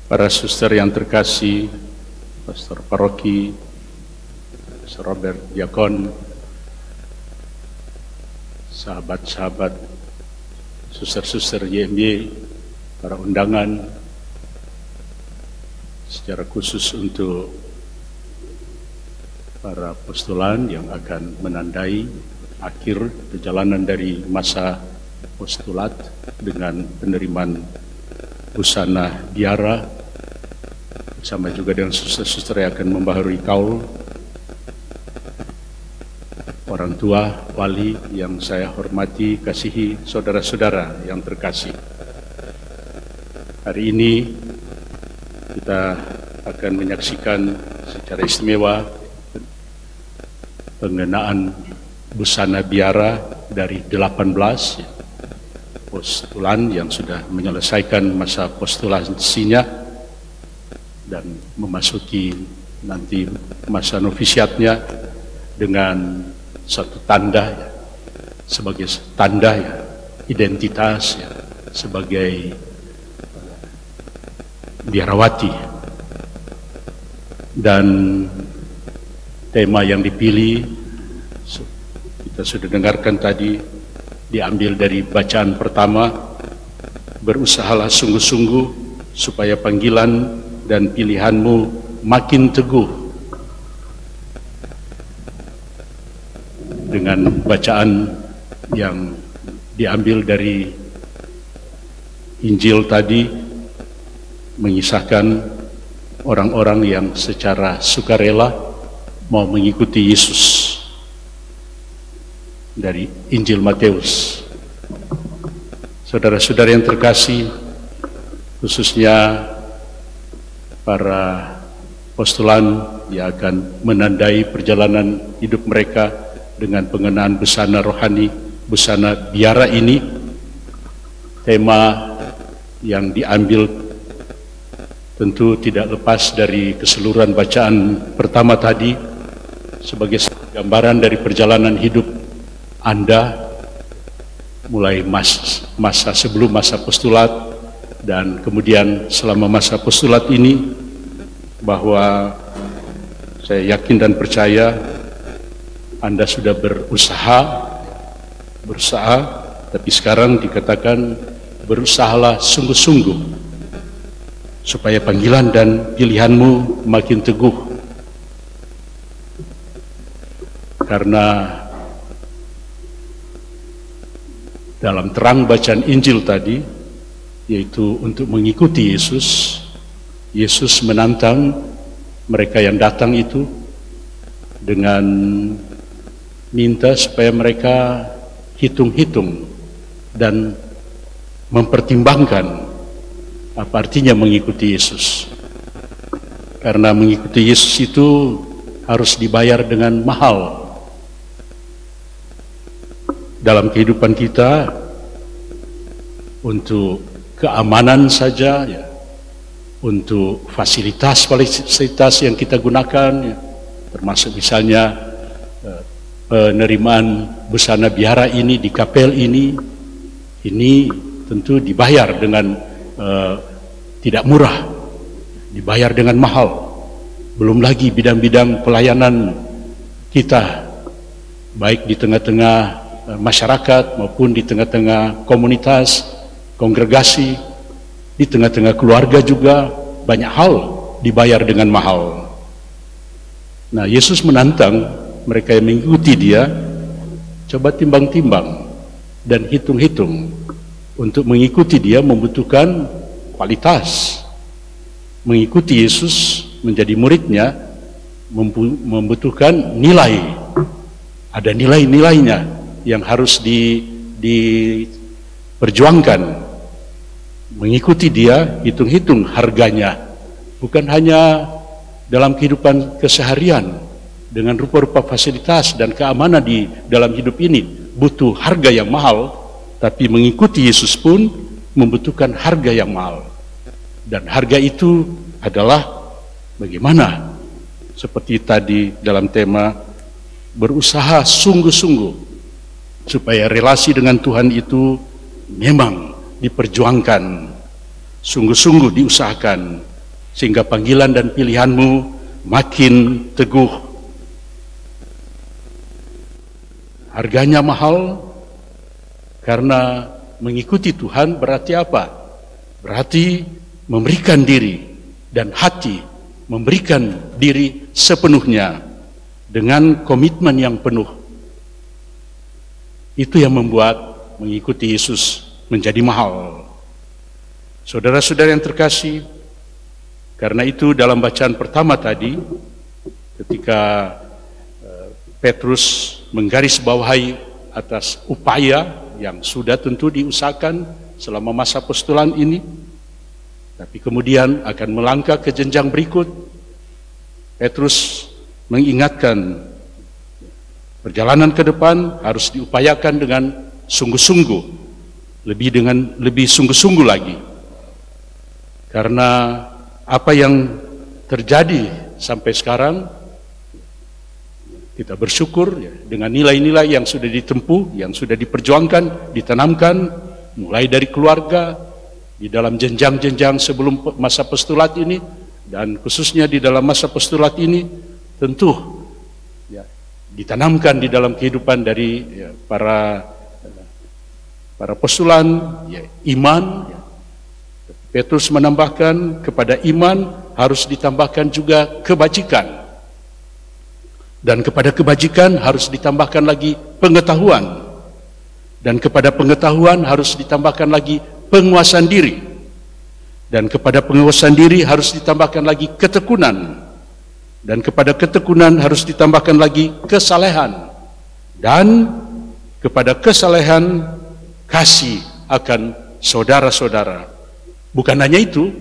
Para suster yang terkasih, Pastor Paroki, Pastor Robert Diakon, sahabat-sahabat, suster-suster YMY, para undangan, secara khusus untuk para postulan yang akan menandai akhir perjalanan dari masa postulat dengan penerimaan busana biara, bersama juga dengan suster-suster yang akan membaharui kaul, orang tua, wali yang saya hormati, kasihi, saudara-saudara yang terkasih. Hari ini kita akan menyaksikan secara istimewa pengenaan busana biara dari 18 postulan yang sudah menyelesaikan masa postulasinya dan memasuki nanti masa novisiatnya dengan satu tanda ya, sebagai tanda ya, identitas ya, sebagai biarawati. Dan tema yang dipilih kita sudah dengarkan tadi, diambil dari bacaan pertama, berusahalah sungguh-sungguh supaya panggilan dan pilihanmu makin teguh. Dengan bacaan yang diambil dari Injil tadi, mengisahkan orang-orang yang secara sukarela mau mengikuti Yesus. Dari Injil Matius. Saudara-saudara yang terkasih, khususnya para postulan yang akan menandai perjalanan hidup mereka dengan pengenaan busana rohani, busana biara ini, tema yang diambil tentu tidak lepas dari keseluruhan bacaan pertama tadi sebagai gambaran dari perjalanan hidup Anda mulai masa sebelum masa postulat dan kemudian selama masa postulat ini, bahwa saya yakin dan percaya Anda sudah berusaha, tapi sekarang dikatakan berusahalah sungguh-sungguh supaya panggilan dan pilihanmu makin teguh. Karena dalam terang bacaan Injil tadi, yaitu untuk mengikuti Yesus, Yesus menantang mereka yang datang itu dengan minta supaya mereka hitung-hitung dan mempertimbangkan apa artinya mengikuti Yesus. Karena mengikuti Yesus itu harus dibayar dengan mahal. Dalam kehidupan kita, untuk keamanan saja ya, untuk fasilitas yang kita gunakan ya, termasuk misalnya penerimaan busana biara ini di kapel ini tentu dibayar dengan tidak murah, dibayar dengan mahal. Belum lagi bidang-bidang pelayanan kita, baik di tengah-tengah masyarakat maupun di tengah-tengah komunitas, kongregasi, di tengah-tengah keluarga juga banyak hal dibayar dengan mahal. Nah, Yesus menantang mereka yang mengikuti Dia, coba timbang-timbang dan hitung-hitung. Untuk mengikuti Dia membutuhkan kualitas. Mengikuti Yesus, menjadi muridnya, membutuhkan nilai. Ada nilai-nilainya yang harus diperjuangkan. Mengikuti Dia, hitung-hitung harganya. Bukan hanya dalam kehidupan keseharian, dengan rupa-rupa fasilitas dan keamanan di dalam hidup ini, butuh harga yang mahal, tapi mengikuti Yesus pun membutuhkan harga yang mahal. Dan harga itu adalah bagaimana? Seperti tadi dalam tema, berusaha sungguh-sungguh supaya relasi dengan Tuhan itu memang diperjuangkan, sungguh-sungguh diusahakan sehingga panggilan dan pilihanmu makin teguh. Harganya mahal karena mengikuti Tuhan berarti apa? Berarti memberikan diri dan hati, memberikan diri sepenuhnya dengan komitmen yang penuh. Itu yang membuat mengikuti Yesus menjadi mahal. Saudara-saudara yang terkasih, karena itu dalam bacaan pertama tadi, ketika Petrus menggarisbawahi atas upaya yang sudah tentu diusahakan selama masa apostolan ini, tapi kemudian akan melangkah ke jenjang berikut, Petrus mengingatkan perjalanan ke depan harus diupayakan dengan sungguh-sungguh, lebih sungguh-sungguh lagi, karena apa yang terjadi sampai sekarang, kita bersyukur ya, dengan nilai-nilai yang sudah ditempuh, yang sudah diperjuangkan, ditanamkan, mulai dari keluarga, di dalam jenjang-jenjang sebelum masa apostolat ini, dan khususnya di dalam masa apostolat ini, tentu ya, ditanamkan di dalam kehidupan dari ya, para apostolan, ya, iman. Ya. Petrus menambahkan kepada iman harus ditambahkan juga kebajikan. Dan kepada kebajikan harus ditambahkan lagi pengetahuan. Dan kepada pengetahuan harus ditambahkan lagi penguasaan diri. Dan kepada penguasaan diri harus ditambahkan lagi ketekunan. Dan kepada ketekunan harus ditambahkan lagi kesalehan. Dan kepada kesalehan kasih akan saudara-saudara. Bukan hanya itu,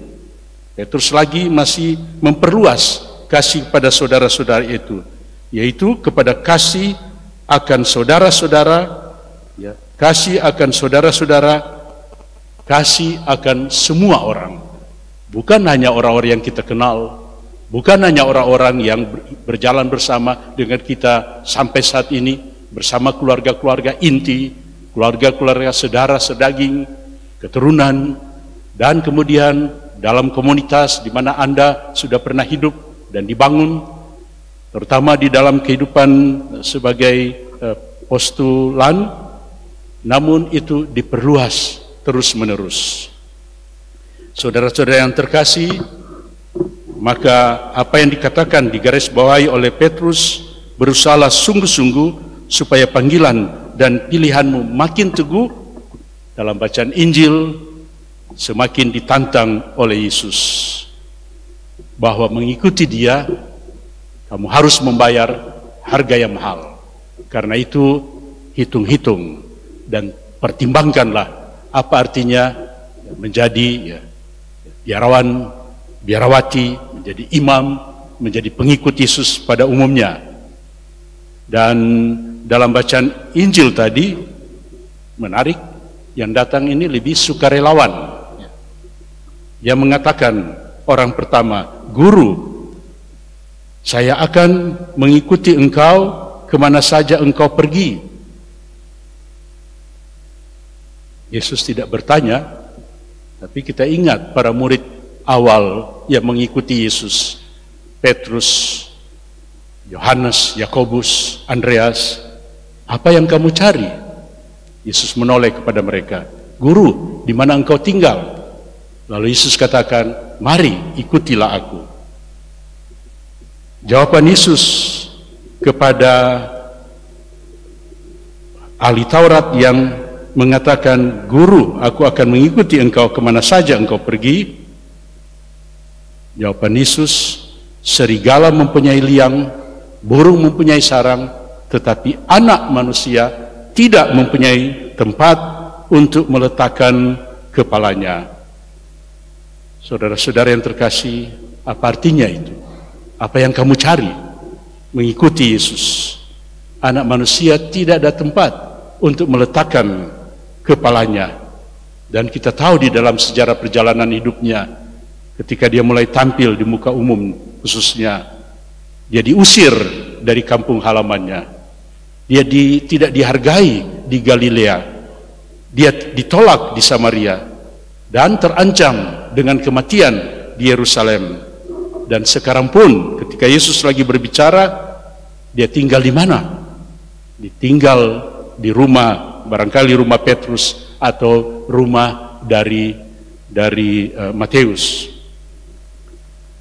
Petrus lagi masih memperluas kasih pada saudara-saudara itu, yaitu kepada kasih akan saudara-saudara, ya, kasih akan saudara-saudara, kasih akan semua orang, bukan hanya orang-orang yang kita kenal, bukan hanya orang-orang yang berjalan bersama dengan kita sampai saat ini, bersama keluarga-keluarga inti, keluarga-keluarga saudara sedaging, keturunan, dan kemudian dalam komunitas di mana Anda sudah pernah hidup dan dibangun, terutama di dalam kehidupan sebagai postulan, namun itu diperluas terus-menerus. Saudara-saudara yang terkasih, maka apa yang dikatakan digarisbawahi oleh Petrus, berusahalah sungguh-sungguh supaya panggilan dan pilihanmu makin teguh dalam bacaan Injil, semakin ditantang oleh Yesus bahwa mengikuti Dia kamu harus membayar harga yang mahal. Karena itu hitung-hitung dan pertimbangkanlah apa artinya menjadi ya, biarawan, biarawati, menjadi imam, menjadi pengikut Yesus pada umumnya. Dan dalam bacaan Injil tadi menarik, yang datang ini lebih sukarelawan. Yang mengatakan orang pertama, Guru, saya akan mengikuti engkau kemana saja engkau pergi. Yesus tidak bertanya, tapi kita ingat para murid awal yang mengikuti Yesus, Petrus, Yohanes, Yakobus, Andreas, apa yang kamu cari? Yesus menoleh kepada mereka, Guru, di mana engkau tinggal? Lalu Yesus katakan, mari ikutilah aku. Jawaban Yesus kepada ahli Taurat yang mengatakan, Guru, aku akan mengikuti engkau kemana saja engkau pergi. Jawaban Yesus, serigala mempunyai liang, burung mempunyai sarang, tetapi anak manusia tidak mempunyai tempat untuk meletakkan kepalanya. Saudara-saudara yang terkasih, apa artinya itu? Apa yang kamu cari? Mengikuti Yesus. Anak manusia tidak ada tempat untuk meletakkan kepalanya. Dan kita tahu di dalam sejarah perjalanan hidupnya, ketika dia mulai tampil di muka umum khususnya, dia diusir dari kampung halamannya. Dia tidak dihargai di Galilea. Dia ditolak di Samaria dan terancam dengan kematian di Yerusalem. Dan sekarang pun ketika Yesus lagi berbicara, dia tinggal di mana? Ditinggal di rumah, barangkali rumah Petrus atau rumah dari Matius.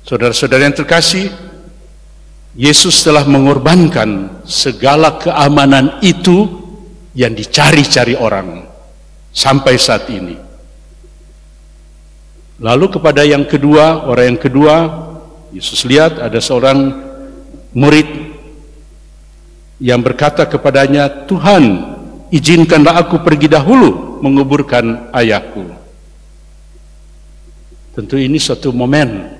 Saudara-saudara yang terkasih, Yesus telah mengorbankan segala keamanan itu yang dicari-cari orang sampai saat ini. Lalu kepada yang kedua, orang yang kedua, Yesus lihat ada seorang murid yang berkata kepadanya, "Tuhan, izinkanlah aku pergi dahulu menguburkan ayahku." Tentu ini suatu momen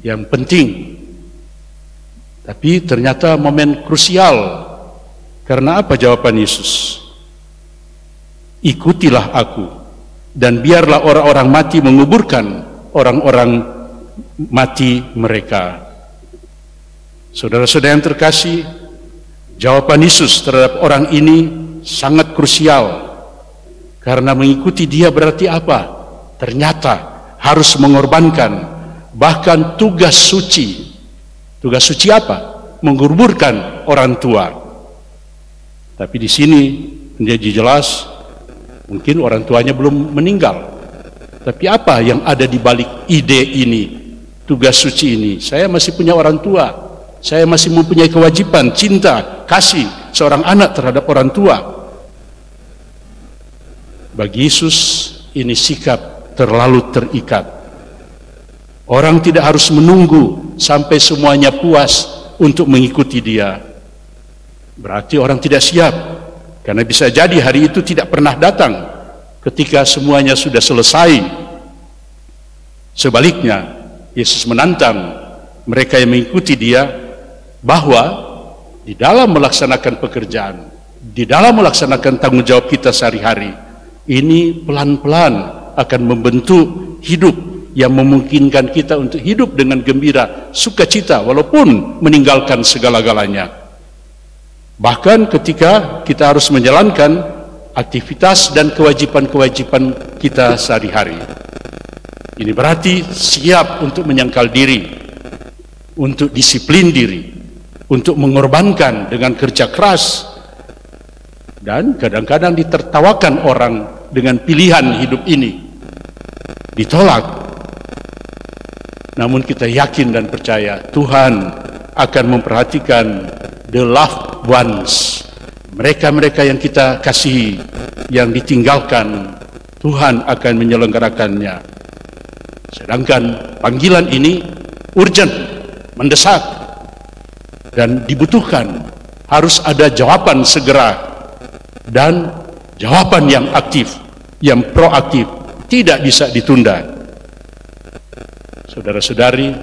yang penting, tapi ternyata momen krusial. Karena apa jawaban Yesus? "Ikutilah aku, dan biarlah orang-orang mati menguburkan orang-orang mati mereka." Saudara-saudara yang terkasih, jawaban Yesus terhadap orang ini sangat krusial. Karena mengikuti dia berarti apa? Ternyata harus mengorbankan bahkan tugas suci. Tugas suci apa? Menguburkan orang tua. Tapi di sini menjadi jelas, mungkin orang tuanya belum meninggal. Tapi apa yang ada di balik ide ini? Tugas suci ini, saya masih punya orang tua, saya masih mempunyai kewajiban cinta, kasih seorang anak terhadap orang tua. Bagi Yesus ini sikap terlalu terikat. Orang tidak harus menunggu sampai semuanya puas untuk mengikuti dia. Berarti orang tidak siap, karena bisa jadi hari itu tidak pernah datang ketika semuanya sudah selesai. Sebaliknya, Yesus menantang mereka yang mengikuti dia bahwa di dalam melaksanakan pekerjaan, di dalam melaksanakan tanggung jawab kita sehari-hari, ini pelan-pelan akan membentuk hidup yang memungkinkan kita untuk hidup dengan gembira, sukacita, walaupun meninggalkan segala-galanya. Bahkan ketika kita harus menjalankan aktivitas dan kewajiban-kewajiban kita sehari-hari. Ini berarti siap untuk menyangkal diri, untuk disiplin diri, untuk mengorbankan dengan kerja keras, dan kadang-kadang ditertawakan orang dengan pilihan hidup ini, ditolak. Namun kita yakin dan percaya Tuhan akan memperhatikan the loved ones, mereka-mereka yang kita kasihi, yang ditinggalkan, Tuhan akan menyelenggarakannya. Sedangkan panggilan ini urgent, mendesak, dan dibutuhkan. Harus ada jawaban segera, dan jawaban yang aktif, yang proaktif, tidak bisa ditunda. Saudara-saudari,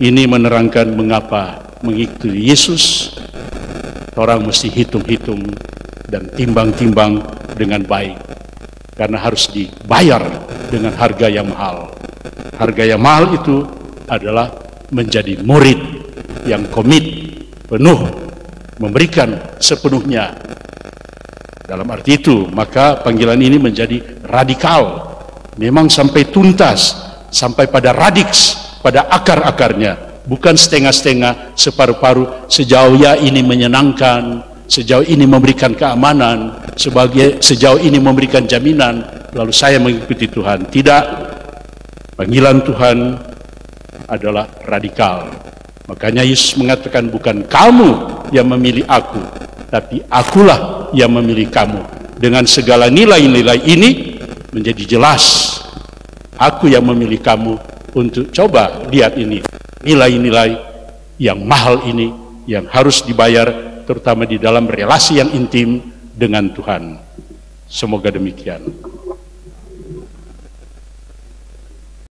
ini menerangkan mengapa mengikuti Yesus, orang mesti hitung-hitung dan timbang-timbang dengan baik, karena harus dibayar dengan harga yang mahal. Harga yang mahal itu adalah menjadi murid yang komit, penuh, memberikan sepenuhnya. Dalam arti itu, maka panggilan ini menjadi radikal, memang sampai tuntas, sampai pada radiks, pada akar-akarnya, bukan setengah-setengah, separuh-paruh. Sejauh ya ini menyenangkan, sejauh ini memberikan keamanan, sejauh ini memberikan jaminan, lalu saya mengikuti Tuhan. Tidak, panggilan Tuhan adalah radikal. Makanya Yesus mengatakan, bukan kamu yang memilih aku, tapi akulah yang memilih kamu. Dengan segala nilai-nilai ini menjadi jelas, aku yang memilih kamu untuk coba lihat ini, nilai-nilai yang mahal ini, yang harus dibayar, terutama di dalam relasi yang intim dengan Tuhan. Semoga demikian.